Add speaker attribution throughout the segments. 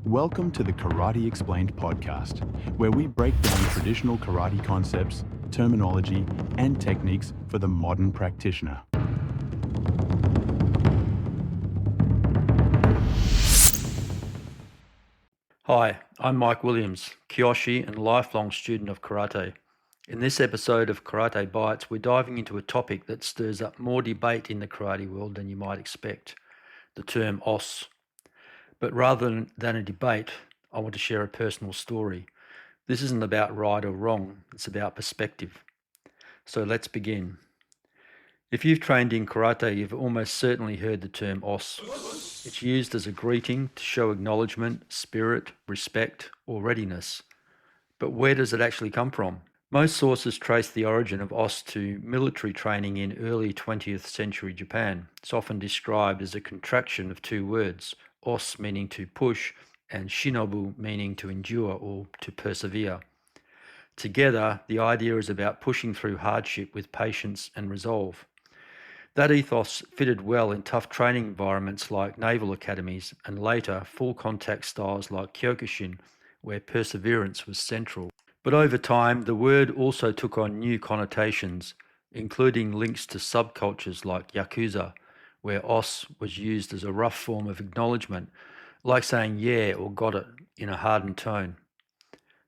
Speaker 1: Welcome to the Karate Explained podcast, where we break down traditional karate concepts, terminology, and techniques for the modern practitioner.
Speaker 2: Hi, I'm Mike Williams Kyoshi and lifelong student of karate. In this episode of Karate Bites, we're diving into a topic that stirs up more debate in the karate world than you might expect, the term OS. But rather than a debate, I want to share a personal story. This isn't about right or wrong, it's about perspective. So let's begin. If you've trained in karate, you've almost certainly heard the term OS. It's used as a greeting to show acknowledgement, spirit, respect, or readiness. But where does it actually come from? Most sources trace the origin of OS to military training in early 20th century Japan. It's often described as a contraction of two words, OS meaning to push and shinobu meaning to endure or to persevere. Together, the idea is about pushing through hardship with patience and resolve. That ethos fitted well in tough training environments like naval academies and later full contact styles like Kyokushin, where perseverance was central. But over time, the word also took on new connotations, including links to subcultures like Yakuza, where os was used as a rough form of acknowledgement, like saying yeah or got it in a hardened tone.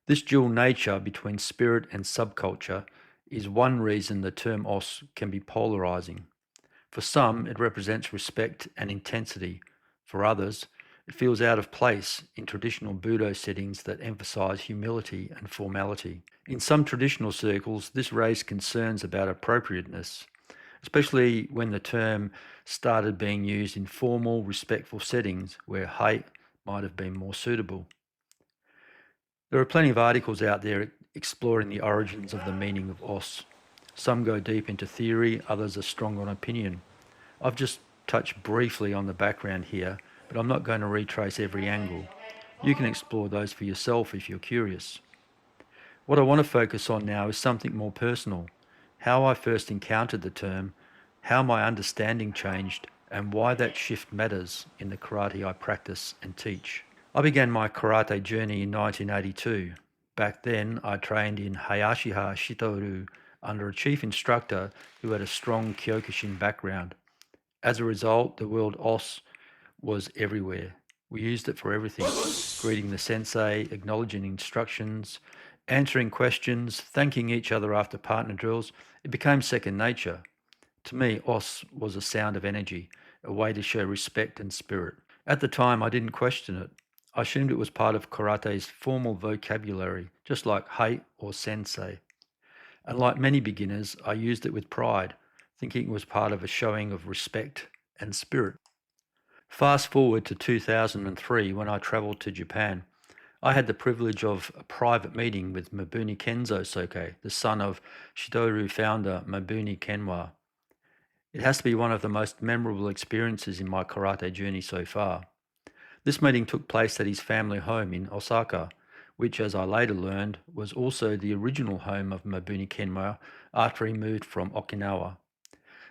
Speaker 2: This dual nature between spirit and subculture is one reason the term os can be polarizing. For some, it represents respect and intensity. For others, it feels out of place in traditional Budo settings that emphasize humility and formality. In some traditional circles, this raised concerns about appropriateness, especially when the term started being used in formal, respectful settings where hei might have been more suitable. There are plenty of articles out there exploring the origins of the meaning of os. Some go deep into theory, others are strong on opinion. I've just touched briefly on the background here, but I'm not going to retrace every angle. You can explore those for yourself if you're curious. What I want to focus on now is something more personal, how I first encountered the term, how my understanding changed, and why that shift matters in the karate I practice and teach. I began my karate journey in 1982. Back then, I trained in Hayashiha Shito-Ryu under a chief instructor who had a strong Kyokushin background. As a result, the word os was everywhere. We used it for everything, greeting the sensei, acknowledging instructions, answering questions, thanking each other after partner drills. It became second nature. To me, os was a sound of energy, a way to show respect and spirit. At the time, I didn't question it. I assumed it was part of karate's formal vocabulary, just like hei or sensei. And like many beginners, I used it with pride, thinking it was part of a showing of respect and spirit. Fast forward to 2003 when I travelled to Japan. I had the privilege of a private meeting with Mabuni Kenzo Soke, the son of Shito-Ryu founder Mabuni Kenwa. It has to be one of the most memorable experiences in my karate journey so far. This meeting took place at his family home in Osaka, which, as I later learned, was also the original home of Mabuni Kenwa after he moved from Okinawa.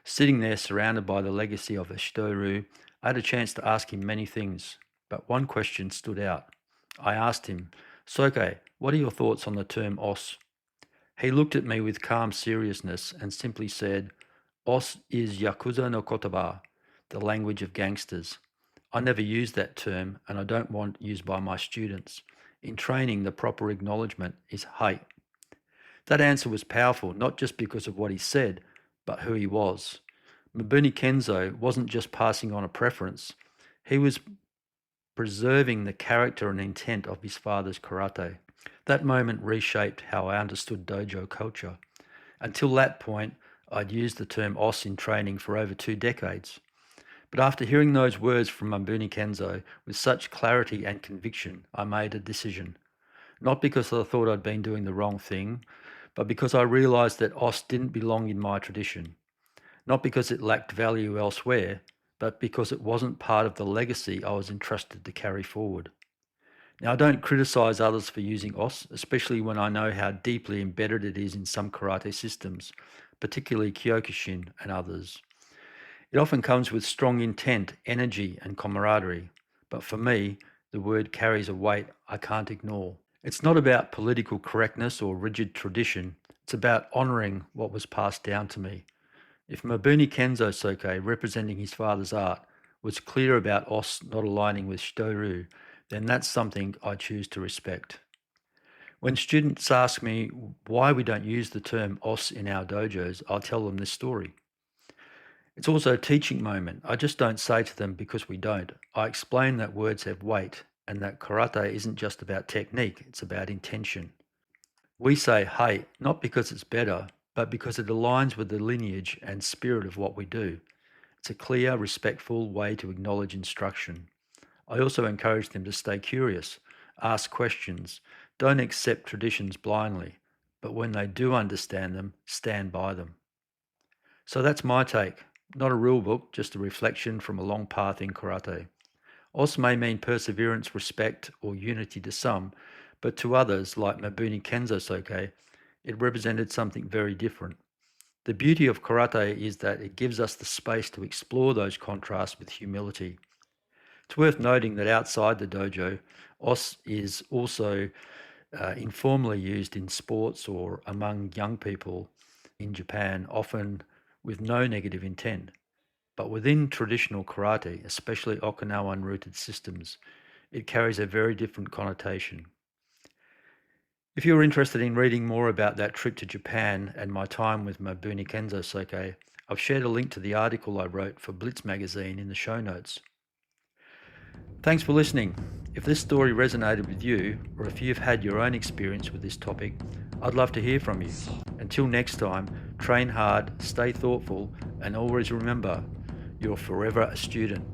Speaker 2: Sitting there surrounded by the legacy of Shito-Ryu, I had a chance to ask him many things, but one question stood out. I asked him, Soke, what are your thoughts on the term os? He looked at me with calm seriousness and simply said, os is Yakuza no kotoba, the language of gangsters. I never used that term and I don't want it used by my students. In training, the proper acknowledgement is hei. That answer was powerful, not just because of what he said, but who he was. Mabuni Kenzo wasn't just passing on a preference, he was preserving the character and intent of his father's karate. That moment reshaped how I understood dojo culture. Until that point, I'd used the term os in training for over 2 decades. But after hearing those words from Mabuni Kenzo with such clarity and conviction, I made a decision. Not because I thought I'd been doing the wrong thing, but because I realized that os didn't belong in my tradition. Not because it lacked value elsewhere, but because it wasn't part of the legacy I was entrusted to carry forward. Now, I don't criticize others for using os, especially when I know how deeply embedded it is in some karate systems, particularly Kyokushin and others. It often comes with strong intent, energy, and camaraderie. But for me, the word carries a weight I can't ignore. It's not about political correctness or rigid tradition. It's about honouring what was passed down to me. If Mabuni Kenzo Soke, representing his father's art, was clear about OS not aligning with Shito-Ryu, then that's something I choose to respect. When students ask me why we don't use the term OS in our dojos, I'll tell them this story. It's also a teaching moment. I just don't say to them because we don't. I explain that words have weight and that karate isn't just about technique, it's about intention. We say, hey, not because it's better, but because it aligns with the lineage and spirit of what we do. It's a clear, respectful way to acknowledge instruction. I also encourage them to stay curious, ask questions, don't accept traditions blindly, but when they do understand them, stand by them. So that's my take. Not a rule book, just a reflection from a long path in karate. OS may mean perseverance, respect, or unity to some, but to others, like Mabuni Kenzo Soke, it represented something very different. The beauty of karate is that it gives us the space to explore those contrasts with humility. It's worth noting that outside the dojo, OS is also informally used in sports or among young people in Japan, often with no negative intent. But within traditional karate, especially Okinawan-rooted systems, it carries a very different connotation. If you're interested in reading more about that trip to Japan and my time with Mabuni Kenzo Soke, I've shared a link to the article I wrote for Blitz magazine in the show notes. Thanks for listening. If this story resonated with you, or if you've had your own experience with this topic, I'd love to hear from you. Until next time, train hard, stay thoughtful, and always remember, you're forever a student.